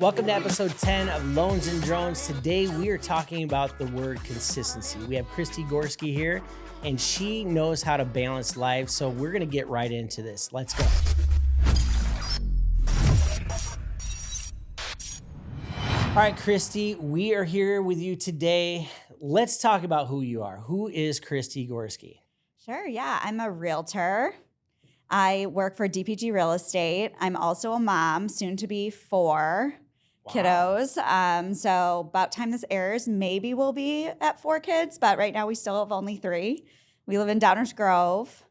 Welcome to episode 10 of Loans and Drones. Today we are talking about the word consistency. We have Kristi Gorski here, and she knows how to balance life. So we're going to get right into this. Let's go. All right, Kristi, we are here with you today. Let's talk about who you are. Who is Kristi Gorski? Sure, yeah. I'm a realtor. I work for DPG Real Estate. I'm also a mom, soon to be 4 kiddos. So about time this airs, maybe we'll be at 4 kids, but right now we still have only 3. We live in Downers Grove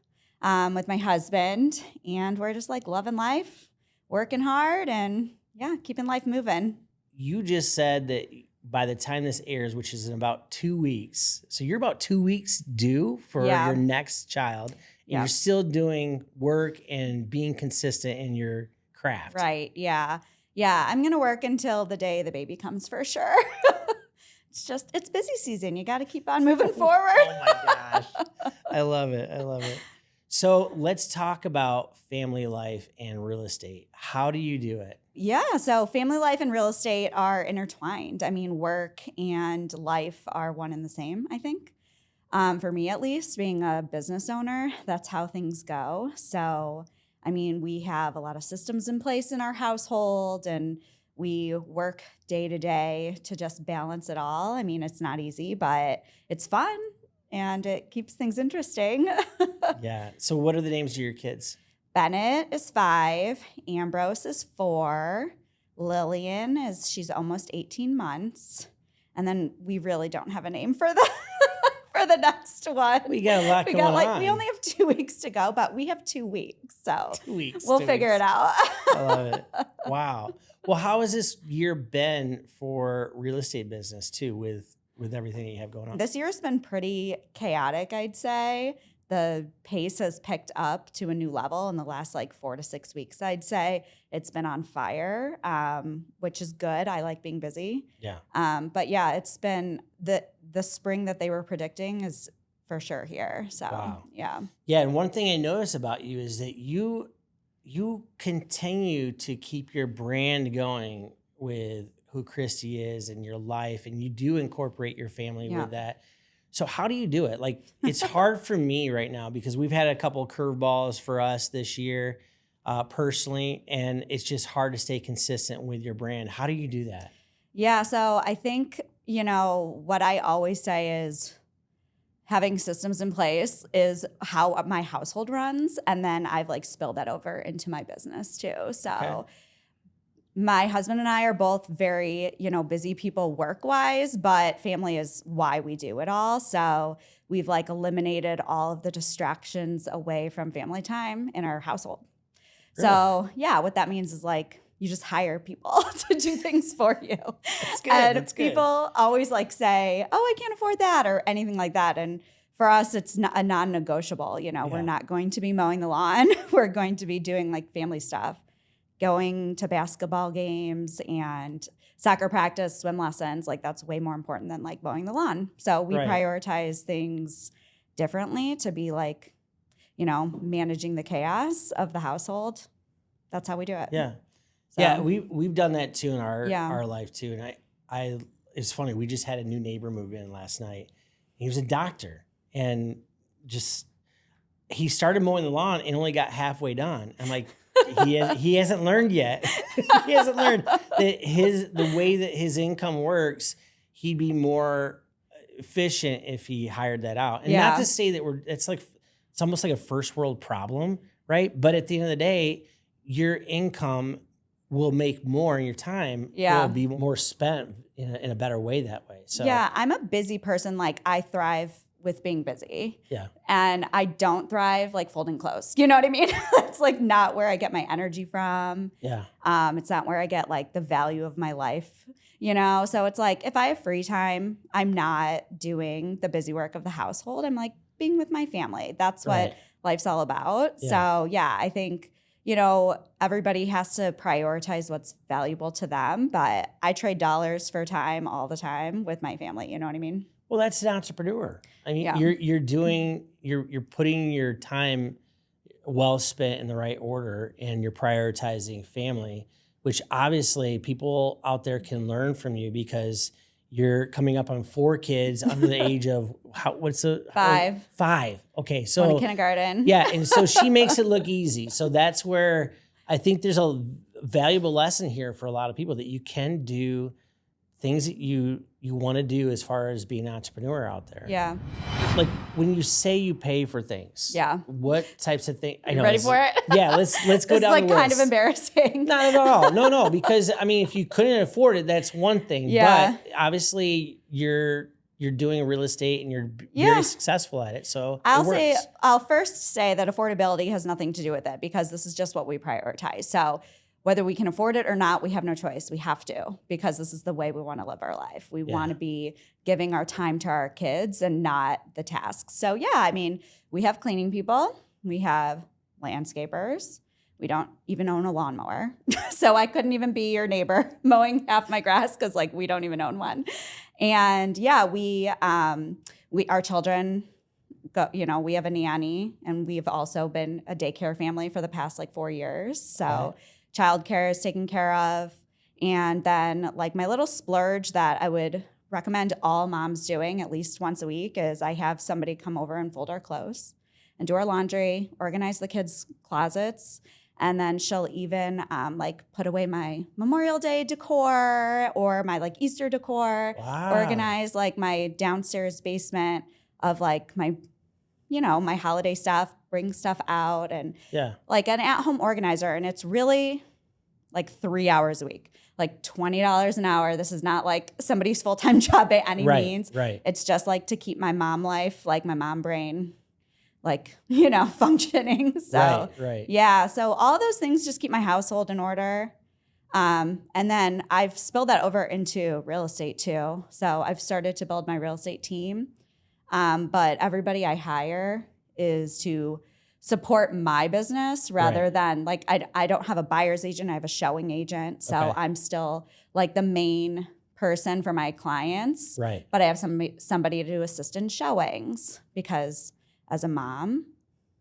with my husband, and we're just like loving life, working hard, and yeah, keeping life moving. You just said that by the time this airs, which is in about 2 weeks, so you're about 2 weeks due for your next child, and you're still doing work and being consistent in your craft. Right, yeah. Yeah, I'm going to work until the day the baby comes for sure. It's busy season. You got to keep on moving forward. Oh my gosh. I love it. I love it. So let's talk about family life and real estate. How do you do it? Yeah, so family life and real estate are intertwined. I mean, work and life are one and the same, I think. For me, at least, being a business owner, that's how things go. So I mean, we have a lot of systems in place in our household, and we work day to day to just balance it all. I mean, it's not easy, but it's fun, and it keeps things interesting. Yeah. So what are the names of your kids? Bennett is 5. Ambrose is 4. Lillian she's almost 18 months. And then we really don't have a name for the next one. We got a lot going on. We only have 2 weeks to go, but we have 2 weeks. So 2 weeks. We'll figure it out. I love it. Wow. Well, how has this year been for real estate business too, with everything that you have going on? This year has been pretty chaotic, I'd say. The pace has picked up to a new level in the last 4 to 6 weeks, I'd say. It's been on fire, which is good. I like being busy. Yeah. But yeah, it's been the spring that they were predicting is for sure here. So wow. Yeah. Yeah. And one thing I noticed about you is that you continue to keep your brand going with who Kristi is and your life, and you do incorporate your family with that. So how do you do it? It's hard for me right now because we've had a couple of curveballs for us this year personally, and it's just hard to stay consistent with your brand. How do you do that? Yeah, so I think, what I always say is having systems in place is how my household runs, and then I've spilled that over into my business too. So my husband and I are both very, busy people work-wise, but family is why we do it all. So we've eliminated all of the distractions away from family time in our household. Really? So yeah, what that means is you just hire people to do things for you. That's good. And That's good. People always say, oh, I can't afford that or anything like that. And for us, it's not a non-negotiable. We're not going to be mowing the lawn. We're going to be doing family stuff. Going to basketball games and soccer practice, swim lessons, that's way more important than mowing the lawn. So we prioritize things differently to be managing the chaos of the household. That's how we do it. Yeah. So, yeah, we've done that too in our life too. And I it's funny, we just had a new neighbor move in last night. He was a doctor, and he started mowing the lawn and only got halfway done. I'm like, he hasn't learned yet. He hasn't learned that the way that his income works, he'd be more efficient if he hired that out. And not to say that it's almost like a first world problem, right? But at the end of the day, your income will make more and your time will be more spent in a better way that way. So yeah, I'm a busy person. I thrive with being busy. Yeah. And I don't thrive folding clothes. You know what I mean? It's not where I get my energy from. Yeah. It's not where I get the value of my life, So it's if I have free time, I'm not doing the busy work of the household. I'm being with my family. That's what life's all about. Yeah. So yeah, I think, everybody has to prioritize what's valuable to them, but I trade dollars for time all the time with my family. You know what I mean? Well, that's an entrepreneur. I mean, you're putting your time well spent in the right order, and you're prioritizing family. which obviously people out there can learn from you because you're coming up on 4 kids under the age of five. 5. Okay. So going to kindergarten. Yeah. And so she makes it look easy. So that's where I think there's a valuable lesson here for a lot of people that you can do things that you want to do as far as being an entrepreneur out there. Yeah. Like when you say you pay for things. Yeah. What types of things? You ready for it? Yeah. Let's go down the list. It's like kind of embarrassing. Not at all. No. Because I mean, if you couldn't afford it, that's one thing. Yeah. But obviously you're doing real estate and you're very successful at it. So I'll first say that affordability has nothing to do with it because this is just what we prioritize. So whether we can afford it or not, we have no choice. We have to, because this is the way we want to live our life. We want to be giving our time to our kids and not the tasks. So yeah, I mean, we have cleaning people, we have landscapers, we don't even own a lawnmower. So I couldn't even be your neighbor mowing half my grass because like we don't even own one. And yeah, our children go, we have a nanny, and we've also been a daycare family for the past like 4 years. So childcare is taken care of. And then like my little splurge that I would recommend all moms doing at least once a week is I have somebody come over and fold our clothes and do our laundry, organize the kids' closets. And then she'll even like put away my Memorial Day decor or my like Easter decor, organize like my downstairs basement of like my, my holiday stuff, bring stuff out, and like an at-home organizer. And it's really like 3 hours a week, like $20 an hour. This is not like somebody's full-time job by any means. Right. It's just like to keep my mom life, like my mom brain, like, functioning. So yeah. So all those things just keep my household in order. And then I've spilled that over into real estate too. So I've started to build my real estate team. But everybody I hire is to support my business rather than like, I don't have a buyer's agent. I have a showing agent. So I'm still like the main person for my clients. Right. But I have somebody to assist in showings because as a mom,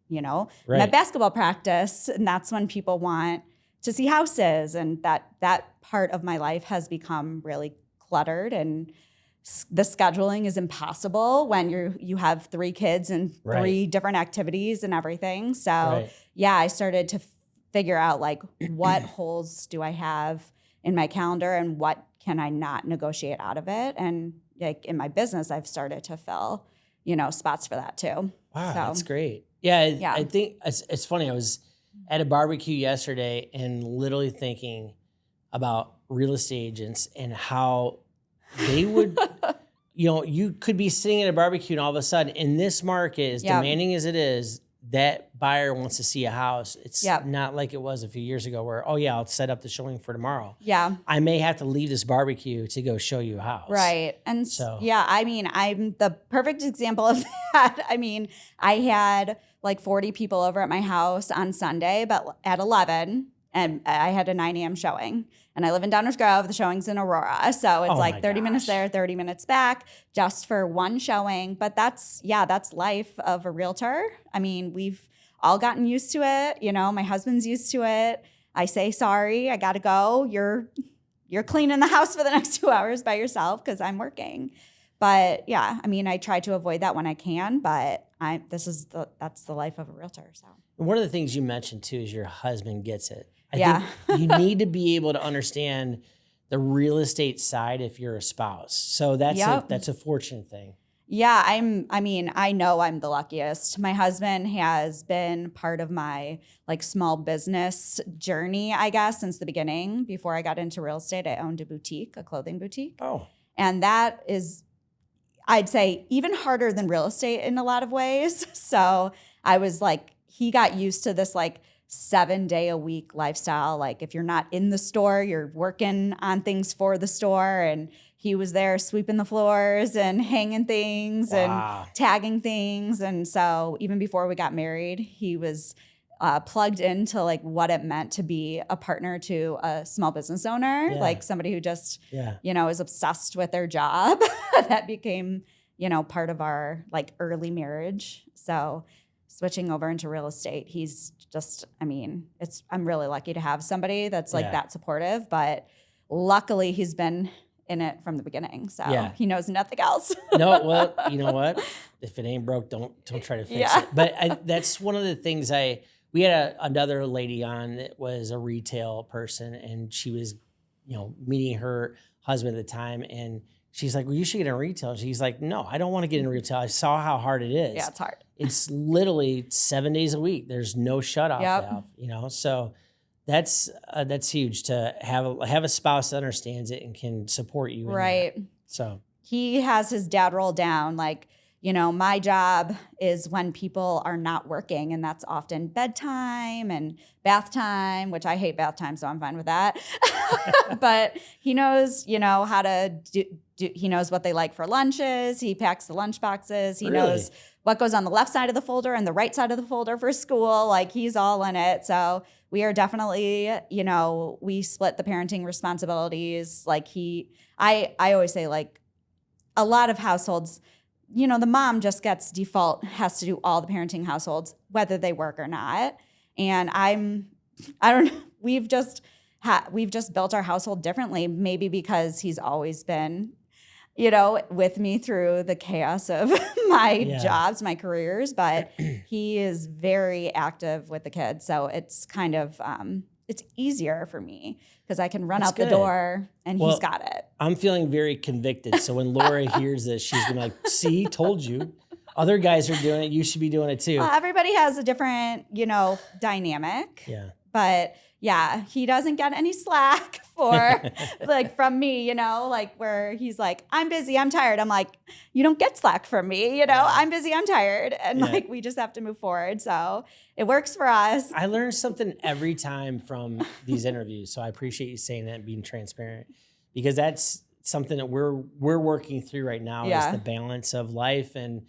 my basketball practice, and that's when people want to see houses. And that part of my life has become really cluttered, and the scheduling is impossible when you have 3 kids and 3 different activities and everything. So I started to figure out like what holes do I have in my calendar and what can I not negotiate out of it. And like in my business, I've started to fill, spots for that too. Wow, that's great. Yeah. I think it's funny. I was at a barbecue yesterday and literally thinking about real estate agents and how they would, you could be sitting at a barbecue and all of a sudden in this market, as demanding as it is, that buyer wants to see a house. It's not like it was a few years ago where, I'll set up the showing for tomorrow. Yeah. I may have to leave this barbecue to go show you a house. Right. And I mean, I'm the perfect example of that. I mean, I had like 40 people over at my house on Sunday, but at 11, and I had a 9 a.m. showing. And I live in Downers Grove. The showing's in Aurora. So it's like 30 minutes there, 30 minutes back just for one showing. But that's life of a realtor. I mean, we've all gotten used to it. My husband's used to it. I say, sorry, I got to go. You're cleaning the house for the next 2 hours by yourself because I'm working. But yeah, I mean, I try to avoid that when I can, but that's the life of a realtor. So one of the things you mentioned too is your husband gets it. I think you need to be able to understand the real estate side if you're a spouse. So that's a fortunate thing. Yeah, I know I'm the luckiest. My husband has been part of my like small business journey, I guess, since the beginning. Before I got into real estate, I owned a clothing boutique. Oh. And that is, I'd say, even harder than real estate in a lot of ways. So I was like, he got used to this like 7-day-a-week lifestyle. Like if you're not in the store, you're working on things for the store. And he was there sweeping the floors and hanging things and tagging things. And so even before we got married, he was plugged into like what it meant to be a partner to a small business owner, like somebody who just, is obsessed with their job. That became, part of our like early marriage. So switching over into real estate. He's just, I mean, I'm really lucky to have somebody that's like that supportive, but luckily he's been in it from the beginning. So he knows nothing else. No, well, you know what? If it ain't broke, don't try to fix it. But that's one of the things we had another lady on that was a retail person, and she was, meeting her husband at the time, and she's like, well, you should get in retail. She's like, no, I don't want to get in retail. I saw how hard it is. Yeah, it's hard. It's literally 7 days a week. There's no shut off valve, so that's huge to have a spouse that understands it and can support you. Right. So he has his dad roll down. Like, my job is when people are not working, and that's often bedtime and bath time, which I hate bath time, so I'm fine with that. But he knows, how to do, he knows what they like for lunches. He packs the lunch boxes. He knows what goes on the left side of the folder and the right side of the folder for school. Like, he's all in it. So we are definitely, we split the parenting responsibilities. Like I always say, like, a lot of households, the mom just has to do all the parenting households, whether they work or not. And I don't know, we've just built our household differently, maybe because he's always been, with me through the chaos of my jobs, my careers, but he is very active with the kids. So it's kind of, it's easier for me because I can run out the door and he's got it. I'm feeling very convicted. So when Laura hears this, she's going to like, see, told you. Other guys are doing it. You should be doing it too. Well, everybody has a different, dynamic. Yeah. But yeah, he doesn't get any slack for like from me, like where he's like, I'm busy, I'm tired. I'm like, you don't get slack from me, I'm busy, I'm tired. And like, we just have to move forward. So it works for us. I learn something every time from these interviews. So I appreciate you saying that and being transparent, because that's something that we're working through right now is the balance of life and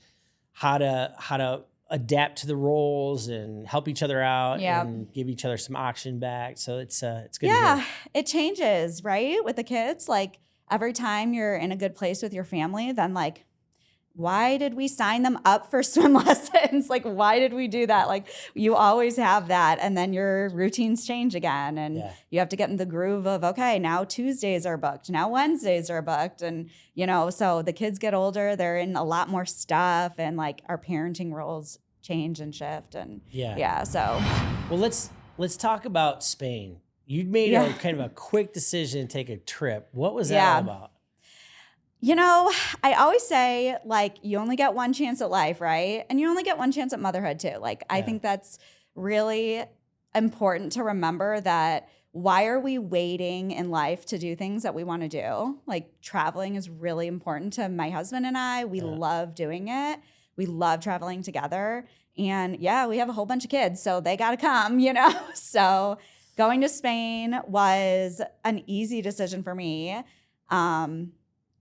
how to adapt to the roles and help each other out and give each other some oxygen back. So it's good to hear. It changes, right? With the kids, like every time you're in a good place with your family, then like, why did we sign them up for swim lessons? Like, why did we do that? Like, you always have that. And then your routines change again. And you have to get in the groove of, okay, now Tuesdays are booked. Now Wednesdays are booked. And, so the kids get older, they're in a lot more stuff. And like our parenting roles change and shift. And so. Well, let's talk about Spain. You made a kind of a quick decision to take a trip. What was that all about? I always say, like, you only get one chance at life, right? And you only get one chance at motherhood, too. Like, I think that's really important to remember, that why are we waiting in life to do things that we want to do? Like, traveling is really important to my husband and I. We love doing it. We love traveling together. And, we have a whole bunch of kids, so they got to come, So going to Spain was an easy decision for me.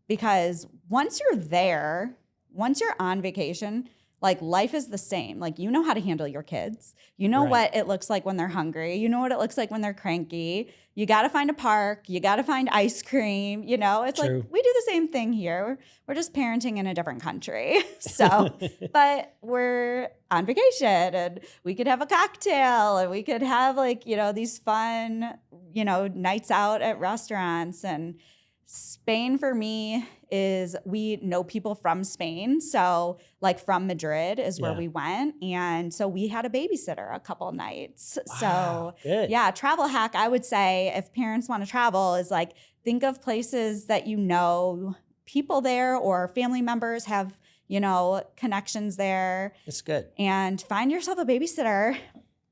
Because once you're there, once you're on vacation, like life is the same. Like, you know how to handle your kids. You know what it looks like when they're hungry. You know what it looks like when they're cranky. You got to find a park. You got to find ice cream. It's like, we do the same thing here. We're just parenting in a different country. So, but we're on vacation and we could have a cocktail and we could have like, these fun, nights out at restaurants. And Spain for me is, we know people from Spain. So like from Madrid is where we went. And so we had a babysitter a couple of nights. Wow, so good. Travel hack, I would say, if parents want to travel, is like, think of places that people there or family members have, connections there. It's good. And find yourself a babysitter,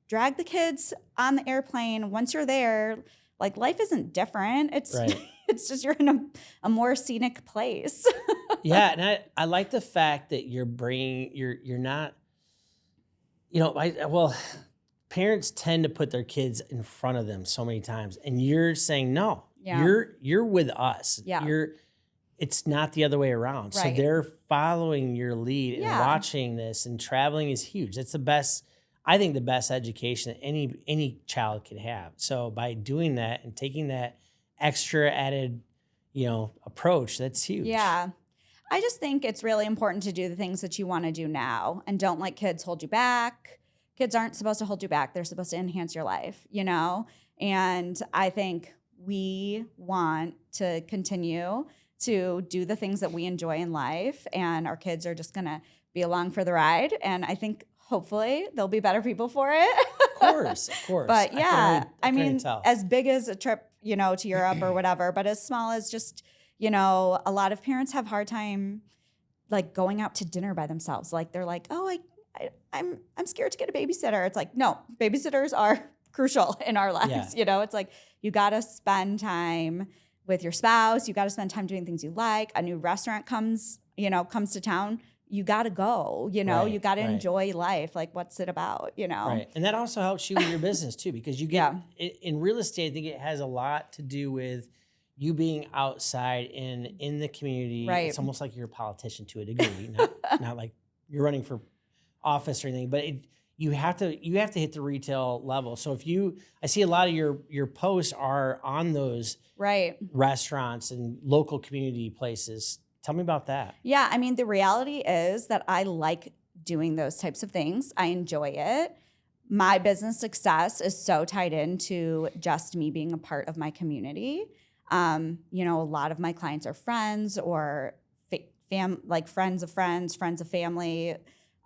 drag the kids on the airplane. Once you're there, like, life isn't different. It's just you're in a more scenic place. And I like the fact that you're not, parents tend to put their kids in front of them so many times, and you're saying no. You're with us. It's not the other way around. So they're following your lead and watching this, and traveling is huge. It's the best. I think the best education that any child can have. So by doing that and taking that extra added, approach, that's huge. Yeah. I just think it's really important to do the things that you want to do now and don't let kids hold you back. Kids aren't supposed to hold you back. They're supposed to enhance your life, you know? And I think we want to continue to do the things that we enjoy in life, and our kids are just going to be along for the ride. And I think hopefully they'll be better people for it. Of course. But yeah, I mean, as big as a trip, you know, to Europe or whatever, but as small as just, you know, a lot of parents have a hard time like going out to dinner by themselves. Like they're like, oh, I'm scared to get a babysitter. It's like, no, babysitters are crucial in our lives. Yeah. You know, it's like you got to spend time with your spouse. You got to spend time doing things you like. A new restaurant comes to town. You got to go, you know, you got to enjoy life. Like, what's it about, you know? Right. And that also helps you with your business too, because you get in real estate, I think it has a lot to do with you being outside in the community. Right. It's almost like you're a politician to a degree, not like you're running for office or anything, but you have to hit the retail level. So I see a lot of your posts are on those restaurants and local community places. Tell me about that. Yeah, I mean, the reality is that I like doing those types of things. I enjoy it. My business success is so tied into just me being a part of my community. You know, a lot of my clients are friends or friends of friends, friends of family,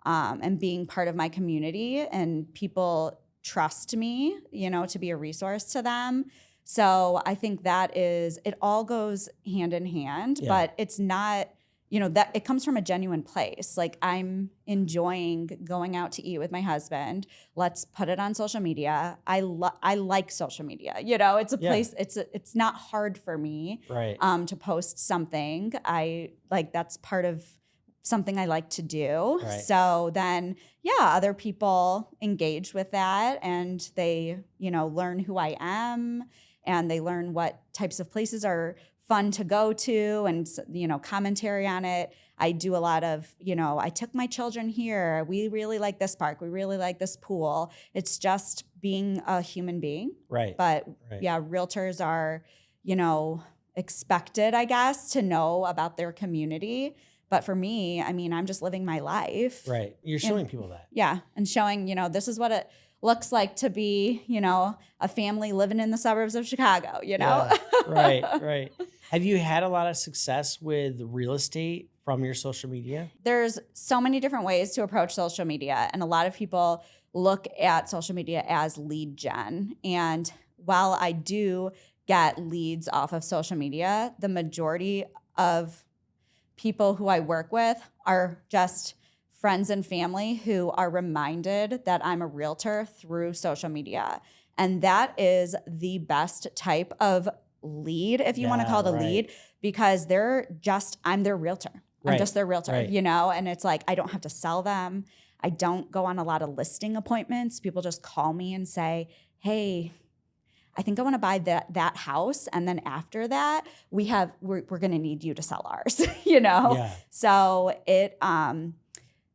and being part of my community, and people trust me, you know, to be a resource to them. So I think it all goes hand in hand, but it's not, you know, that it comes from a genuine place. Like, I'm enjoying going out to eat with my husband. Let's put it on social media. I like social media. You know, it's a place. It's not hard for me to post something. That's part of something I like to do. Right. So then, other people engage with that, and they, you know, learn who I am, and they learn what types of places are fun to go to, and, you know, commentary on it. I do a lot of, you know, I took my children here. We really like this park. We really like this pool. It's just being a human being. Right. But realtors are, you know, expected, I guess, to know about their community. But for me, I mean, I'm just living my life. Right. You're showing people that. Yeah. And showing, you know, this is what it looks like to be, you know, a family living in the suburbs of Chicago, you know? Yeah. Right. Have you had a lot of success with real estate from your social media? There's so many different ways to approach social media. And a lot of people look at social media as lead gen. And while I do get leads off of social media, the majority of people who I work with are just friends and family who are reminded that I'm a realtor through social media. And that is the best type of lead, if you want to call it a lead, because I'm their realtor. I'm just their realtor, you know? And it's like, I don't have to sell them. I don't go on a lot of listing appointments. People just call me and say, hey, I think I want to buy that house. And then after that, we're going to need you to sell ours, you know? Yeah. So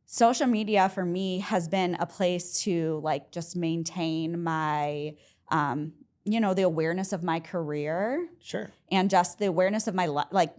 social media for me has been a place to like just maintain my, you know, the awareness of my career. Sure. And just the awareness of my like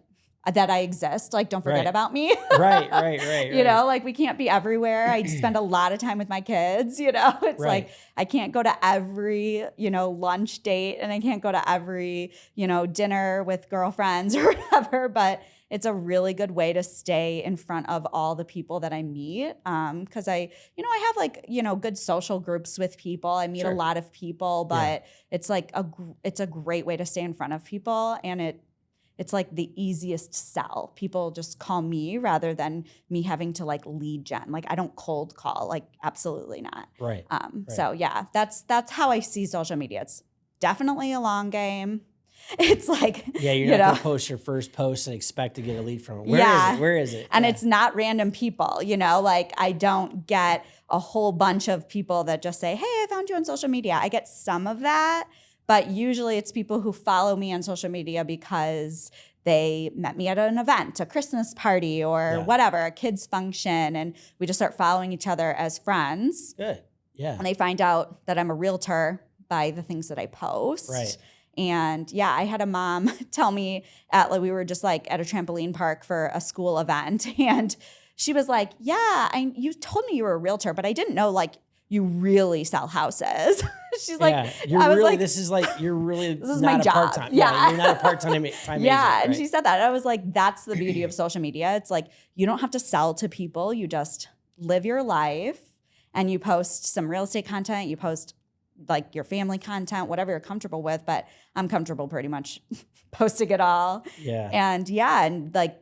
that I exist. Like, don't forget about me. Right. You know, like we can't be everywhere. I spend a lot of time with my kids, you know, it's like, I can't go to every, you know, lunch date, and I can't go to every, you know, dinner with girlfriends or whatever, but it's a really good way to stay in front of all the people that I meet. Cause I have like, you know, good social groups with people. I meet a lot of people, but it's like it's a great way to stay in front of people. And it's like the easiest sell. People just call me rather than me having to like lead gen. Like, I don't cold call, like absolutely not. Right. So yeah, that's how I see social media. It's definitely a long game. It's like, you're not going to post your first post and expect to get a lead from it. Where is it? And it's not random people, you know, like I don't get a whole bunch of people that just say, hey, I found you on social media. I get some of that. But usually it's people who follow me on social media because they met me at an event, a Christmas party or whatever, a kid's function. And we just start following each other as friends. Good. Yeah. And they find out that I'm a realtor by the things that I post. Right. And yeah, I had a mom tell me we were just like at a trampoline park for a school event. And she was like, yeah, you told me you were a realtor, but I didn't know like you really sell houses. She's like, this is like, you're really this is not my a job. part-time. Yeah. You're not a part-time agent. Yeah. Right? And she said that. I was like, that's the beauty of social media. It's like, you don't have to sell to people. You just live your life and you post some real estate content. You post like your family content, whatever you're comfortable with, but I'm comfortable pretty much posting it all. Yeah. And like,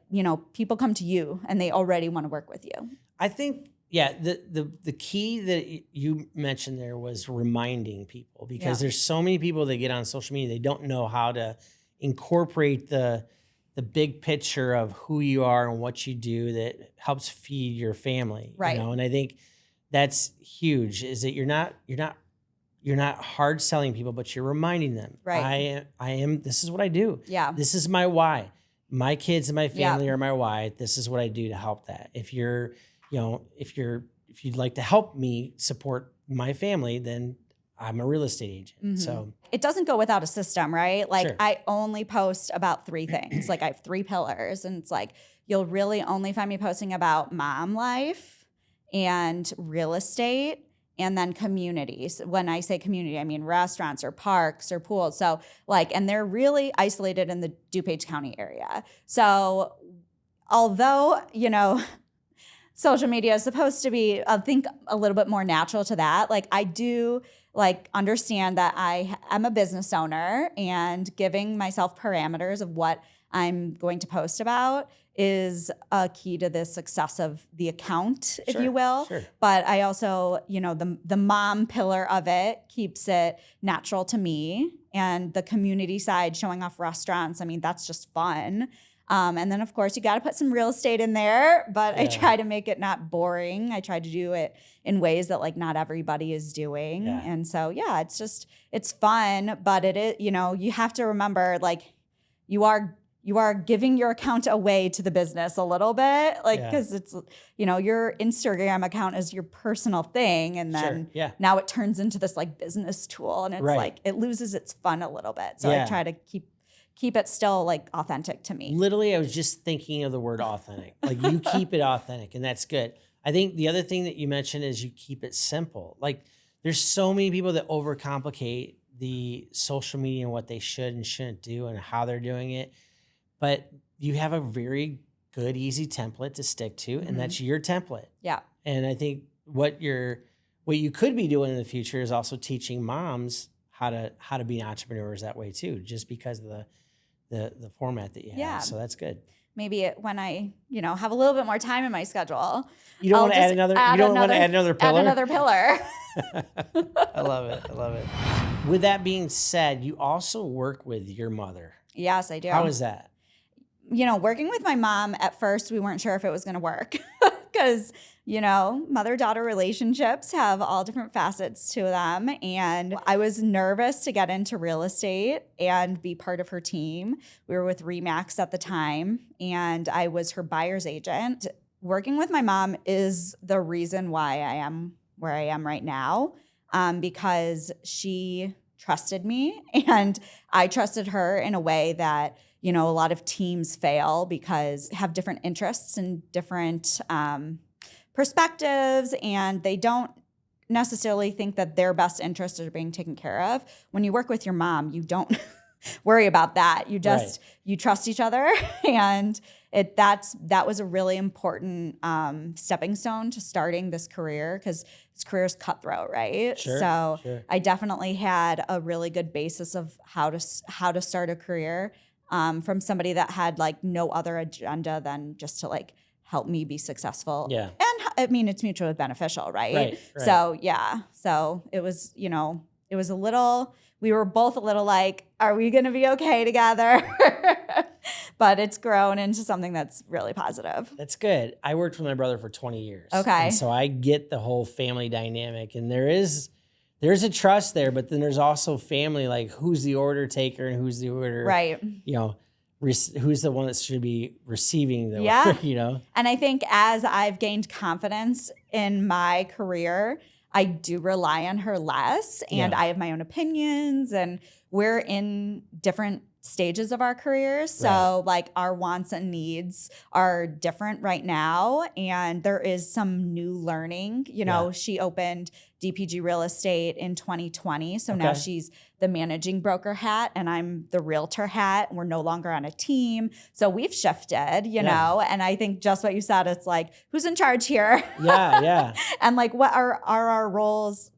people come to you and they already want to work with you. I think, the key that you mentioned there was reminding people, because there's so many people that get on social media, they don't know how to incorporate the big picture of who you are and what you do that helps feed your family. Right. And I think that's huge, is that you're not hard selling people, but you're reminding them. Right. I am, this is what I do. Yeah. This is my why. My kids and my family are my why. This is what I do to help that. If you'd like to help me support my family, then I'm a real estate agent. Mm-hmm. So it doesn't go without a system, right? Like, sure. I only post about 3 things. Like, I have 3 pillars, and it's like, you'll really only find me posting about mom life and real estate and then communities. When I say community, I mean restaurants or parks or pools. So like, and they're really isolated in the DuPage County area. So although, social media is supposed to be, I think, a little bit more natural to that. Like, I do understand that I am a business owner, and giving myself parameters of what I'm going to post about is a key to the success of the account, if you will. Sure. But I also, the mom pillar of it keeps it natural to me, and the community side, showing off restaurants, I mean, that's just fun. And then, of course, you got to put some real estate in there, but I try to make it not boring. I try to do it in ways that, like, not everybody is doing. Yeah. And so, it's fun, but it is, you have to remember, like, you are giving your account away to the business a little bit, like, because it's, your Instagram account is your personal thing. And then now it turns into this, like, business tool, and it's like, it loses its fun a little bit. So I try to keep it still, like, authentic to me. Literally, I was just thinking of the word authentic. Like, you keep it authentic, and that's good. I think the other thing that you mentioned is you keep it simple. Like, there's so many people that overcomplicate the social media and what they should and shouldn't do and how they're doing it. But you have a very good, easy template to stick to, and that's your template. Yeah. And I think what you could be doing in the future is also teaching moms how to be entrepreneurs that way too, just because of the format that you have. Yeah. So that's good. Maybe when I, have a little bit more time in my schedule. You don't want to add another pillar? Add another pillar. I love it. With that being said, you also work with your mother. Yes, I do. How is that? Working with my mom, at first, we weren't sure if it was going to work because, mother-daughter relationships have all different facets to them. And I was nervous to get into real estate and be part of her team. We were with RE/MAX at the time, and I was her buyer's agent. Working with my mom is the reason why I am where I am right now, because she trusted me and I trusted her in a way that, a lot of teams fail because have different interests and different perspectives, and they don't necessarily think that their best interests are being taken care of. When you work with your mom, you don't worry about that. You just, you trust each other, and that was a really important stepping stone to starting this career, because this career is cutthroat, right? Sure. I definitely had a really good basis of how to start a career from somebody that had, like, no other agenda than just to, like, help me be successful. Yeah. And I mean, it's mutually beneficial, right? Right. So it was, it was we were both a little like, are we going to be okay together? But it's grown into something that's really positive. That's good. I worked with my brother for 20 years. Okay. And so I get the whole family dynamic, and there's a trust there, but then there's also family, like, who's the order taker and who's the order, right? Who's the one that should be receiving the order, And I think as I've gained confidence in my career, I do rely on her less, and I have my own opinions, and we're in different stages of our careers. So like our wants and needs are different right now. And there is some new learning. You know, she opened DPG Real Estate in 2020. So now she's the managing broker hat and I'm the realtor hat. We're no longer on a team. So we've shifted, you know, and I think just what you said, it's like, who's in charge here? Yeah. And like, what are our roles?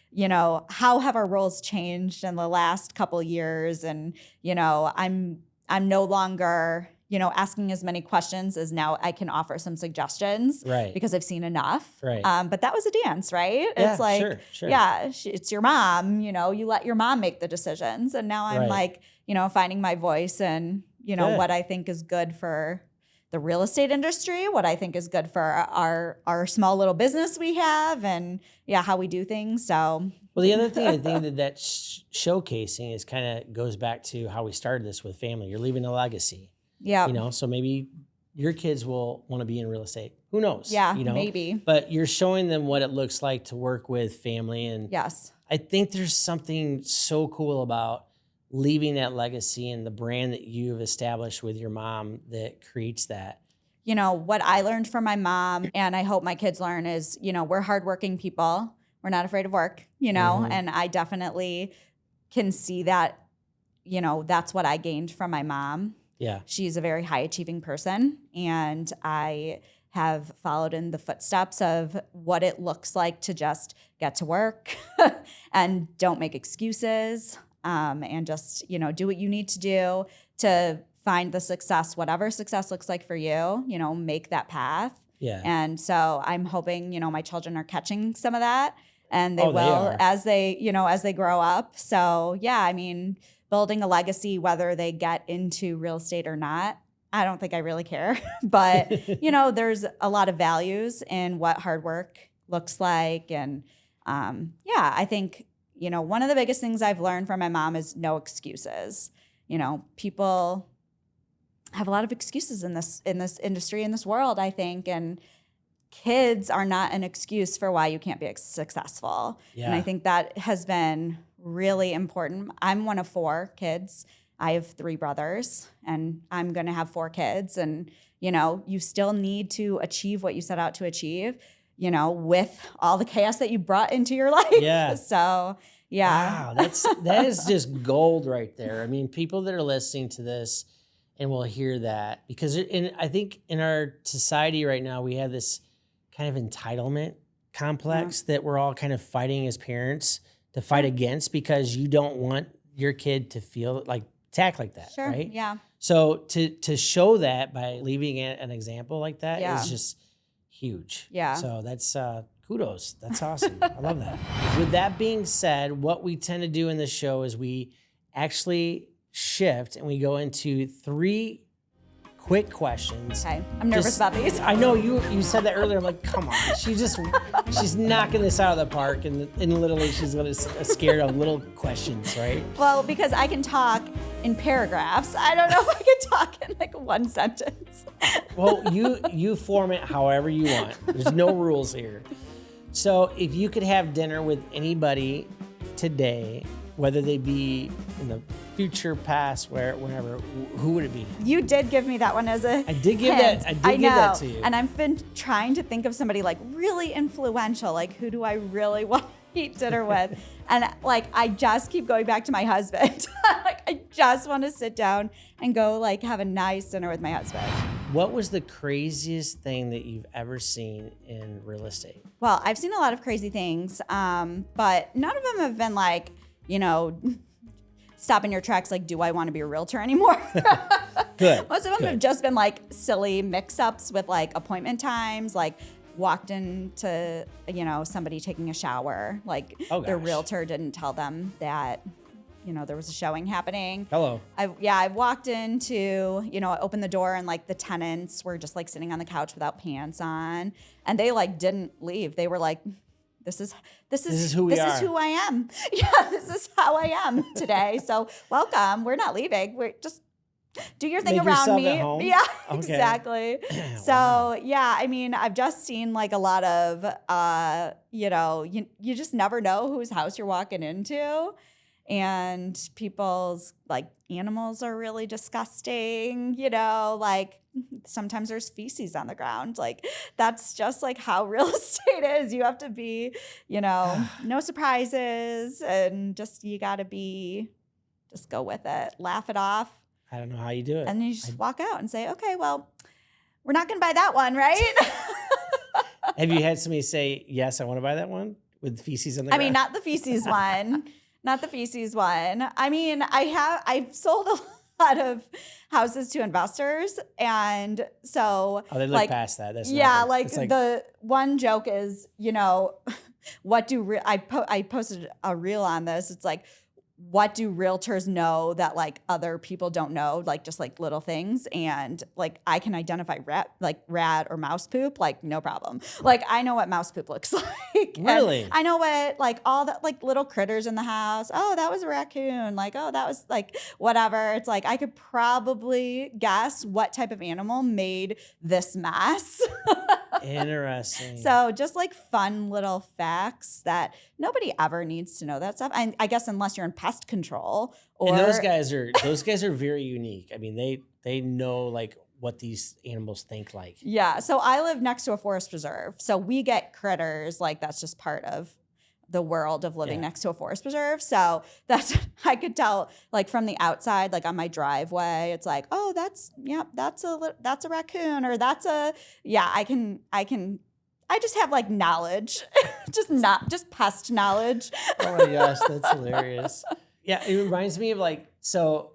You know, how have our roles changed in the last couple years? And, you know, I'm no longer, you know, asking as many questions as now I can offer some suggestions because I've seen enough. But that was a dance, right? Yeah, it's like, sure. It's your mom, you know, you let your mom make the decisions. And now I'm like, you know, finding my voice and, you know, what I think is good for the real estate industry, what I think is good for our small little business we have, and how we do things. So, well, the other thing I think that showcasing is kind of goes back to how we started this with family. You're leaving a legacy. Yeah. You know, so maybe your kids will want to be in real estate. Who knows? Yeah, you know? Maybe. But you're showing them what it looks like to work with family. And I think there's something so cool about leaving that legacy and the brand that you've established with your mom that creates that. You know, what I learned from my mom, and I hope my kids learn, is, you know, we're hardworking people. We're not afraid of work, you know, and I definitely can see that, you know, that's what I gained from my mom. Yeah. She's a very high achieving person, and I have followed in the footsteps of what it looks like to just get to work and don't make excuses. And just, you know, do what you need to do to find the success, whatever success looks like for you, you know, make that path. Yeah. And so I'm hoping, you know, my children are catching some of that, and they will as they grow up. So, yeah, I mean, building a legacy, whether they get into real estate or not, I don't think I really care. But, you know, there's a lot of values in what hard work looks like. And, I think, you know, one of the biggest things I've learned from my mom is no excuses. You know, people have a lot of excuses in this industry, in this world, I think, and kids are not an excuse for why you can't be successful. Yeah. And I think that has been really important. I'm one of 4 kids. I have 3 brothers, and I'm going to have 4 kids. And, you know, you still need to achieve what you set out to achieve, you know, with all the chaos that you brought into your life. Yeah. So, yeah. Wow, that is just gold right there. I mean, people that are listening to this and will hear that, because I think in our society right now, we have this kind of entitlement complex that we're all kind of fighting as parents to fight against, because you don't want your kid to feel like act like that, right? Yeah. So to show that by leaving an example like that is just huge. Yeah. So that's kudos. That's awesome. I love that. With that being said, what we tend to do in this show is we actually shift and we go into 3 quick questions. Okay. I'm nervous about these. I know you said that earlier. I'm like, come on. She's knocking this out of the park, and literally she's going to scared of little questions, right? Well, because I can talk in paragraphs. I don't know if I can talk in like one sentence. Well, you form it however you want. There's no rules here. So if you could have dinner with anybody today, whether they be in the future, past, whenever, who would it be? You did give me that one as a I did give hint. give that to you. And I've been trying to think of somebody like really influential, like who do I really want to eat dinner with? And like, I just keep going back to my husband. Like, I just want to sit down and go like have a nice dinner with my husband. What was the craziest thing that you've ever seen in real estate? Well, I've seen a lot of crazy things, but none of them have been like, you know, stop in your tracks like, do I want to be a realtor anymore? Good. Most of them have just been like silly mix-ups with like appointment times, like walked into, you know, somebody taking a shower, like their realtor didn't tell them that, you know, there was a showing happening. Hello. I've walked into, you know, I opened the door and like the tenants were just like sitting on the couch without pants on, and they like didn't leave. They were like, This is who we are. This is who I am. Yeah, this is how I am today. So welcome. We're not leaving. We're just do your thing Make around yourself me. at home? Yeah, Okay. exactly. So Wow. yeah, I mean, I've just seen like a lot of, you just never know whose house you're walking into. And people's like animals are really disgusting, like sometimes there's feces on the ground. Like that's just like how real estate is. You have to be, no surprises, and you got to just go with it, laugh it off. I don't know how you do it. And then you just walk out and say, okay, well, we're not going to buy that one, right? Have you had somebody say, yes, I want to buy that one with feces on the ground? I mean, not the feces one. Not the feces one. I mean, I've sold a lot of houses to investors. And so. Oh, they look past that. That's yeah, nothing. the one joke is, I posted a reel on this. It's like, what do realtors know that like other people don't know? Like just like little things. And like I can identify rat or mouse poop, like no problem. Like I know what mouse poop looks like. Really? And I know what like all the like little critters in the house. Oh, that was a raccoon. Like, oh, that was like whatever. It's like I could probably guess what type of animal made this mess. Interesting. So just like fun little facts that nobody ever needs to know that stuff. And I guess unless you're in pest control or and those guys are very unique. I mean, they know like what these animals think like. Yeah. So I live next to a forest preserve. So we get critters, like that's just part of the world of living next to a forest preserve. So I could tell like from the outside, like on my driveway, it's like, oh, that's a raccoon, or I just have like knowledge, just pest knowledge. Oh my gosh, that's hilarious. Yeah, it reminds me of like, so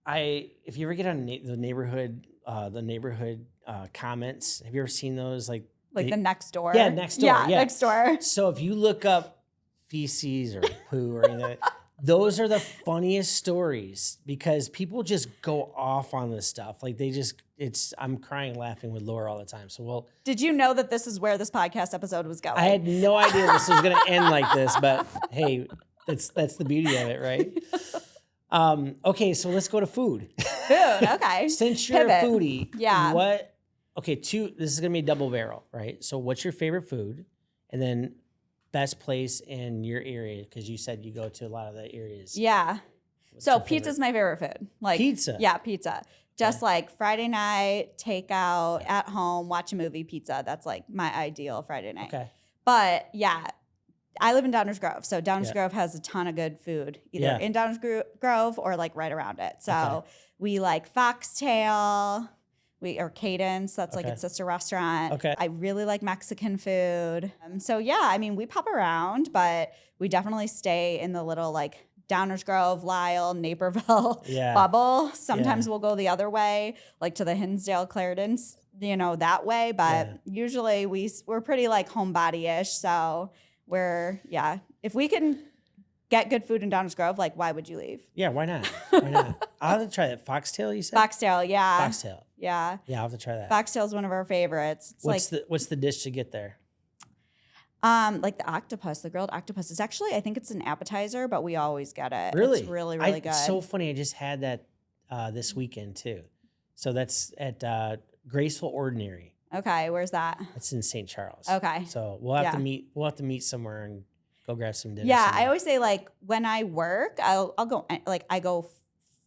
if you ever get on the neighborhood comments, have you ever seen those like the next door? Yeah, next door. Yeah, next door. So if you look up feces or poo or anything, those are the funniest stories because people just go off on this stuff. Like I'm crying laughing with Laura all the time. So did you know that this is where this podcast episode was going? I had no idea this was going to end like this, but hey, that's the beauty of it, right? Okay, so let's go to food. Food, okay. Since you're a foodie, yeah. This is going to be a double barrel, right? So what's your favorite food? And then best place in your area, because you said you go to a lot of the areas. Yeah. So pizza's my favorite food. Like pizza. Yeah, pizza. Just like Friday night, takeout, at home, watch a movie, pizza. That's like my ideal Friday night. Okay. But yeah, I live in Downers Grove. So Downers Grove has a ton of good food, either in Downers Grove or like right around it. So we like Foxtail. Or Cadence, that's like its sister restaurant. Okay. I really like Mexican food. So yeah, I mean, we pop around, but we definitely stay in the little like Downers Grove, Lisle, Naperville bubble. Sometimes we'll go the other way, like to the Hinsdale, Clarendon, that way. But usually we're pretty like homebody-ish. So if we can get good food in Downers Grove, like why would you leave? Yeah, why not? Why not? I'll have to try that. Foxtail, you said? Foxtail, yeah. Foxtail. Yeah. Yeah, I'll have to try that. Foxtail is one of our favorites. What's the dish to get there? Like the octopus, the grilled octopus. It's actually, I think it's an appetizer, but we always get it. Really? It's really, really good. It's so funny. I just had that this weekend too. So that's at Graceful Ordinary. Okay, where's that? It's in St. Charles. Okay. So we'll have to meet. We'll have to meet somewhere and go grab some dinner. Yeah, somewhere. I always say like when I work, I'll go like I go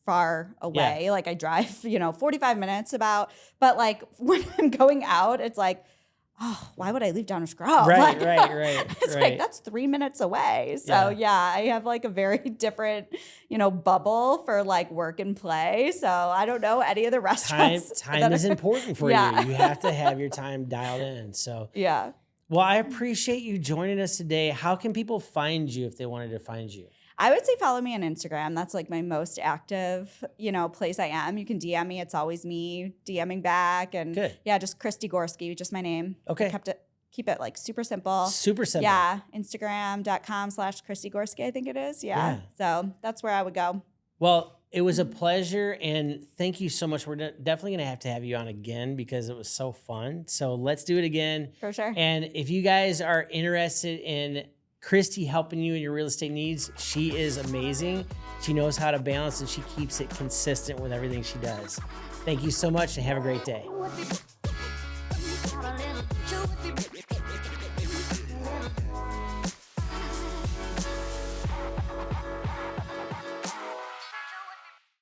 far away. Yeah. Like I drive, 45 minutes about. But like when I'm going out, it's like, oh, why would I leave Downers Grove? Right. It's like that's 3 minutes away. So yeah, I have like a very different, bubble for like work and play. So I don't know any of the restaurants. Time is important for you. You have to have your time dialed in. So yeah. Well, I appreciate you joining us today. How can people find you if they wanted to find you? I would say follow me on Instagram. That's like my most active, place I am. You can DM me. It's always me DMing back. And good. Yeah, just Kristi Gorski, just my name. Okay. Keep it like super simple. Super simple. Yeah. Instagram.com/Kristi Gorski, I think it is. Yeah. So that's where I would go. Well, it was a pleasure, and thank you so much. We're definitely going to have you on again because it was so fun. So let's do it again. For sure. And if you guys are interested in Kristi helping you in your real estate needs. She is amazing. She knows how to balance and she keeps it consistent with everything she does. Thank you so much and have a great day.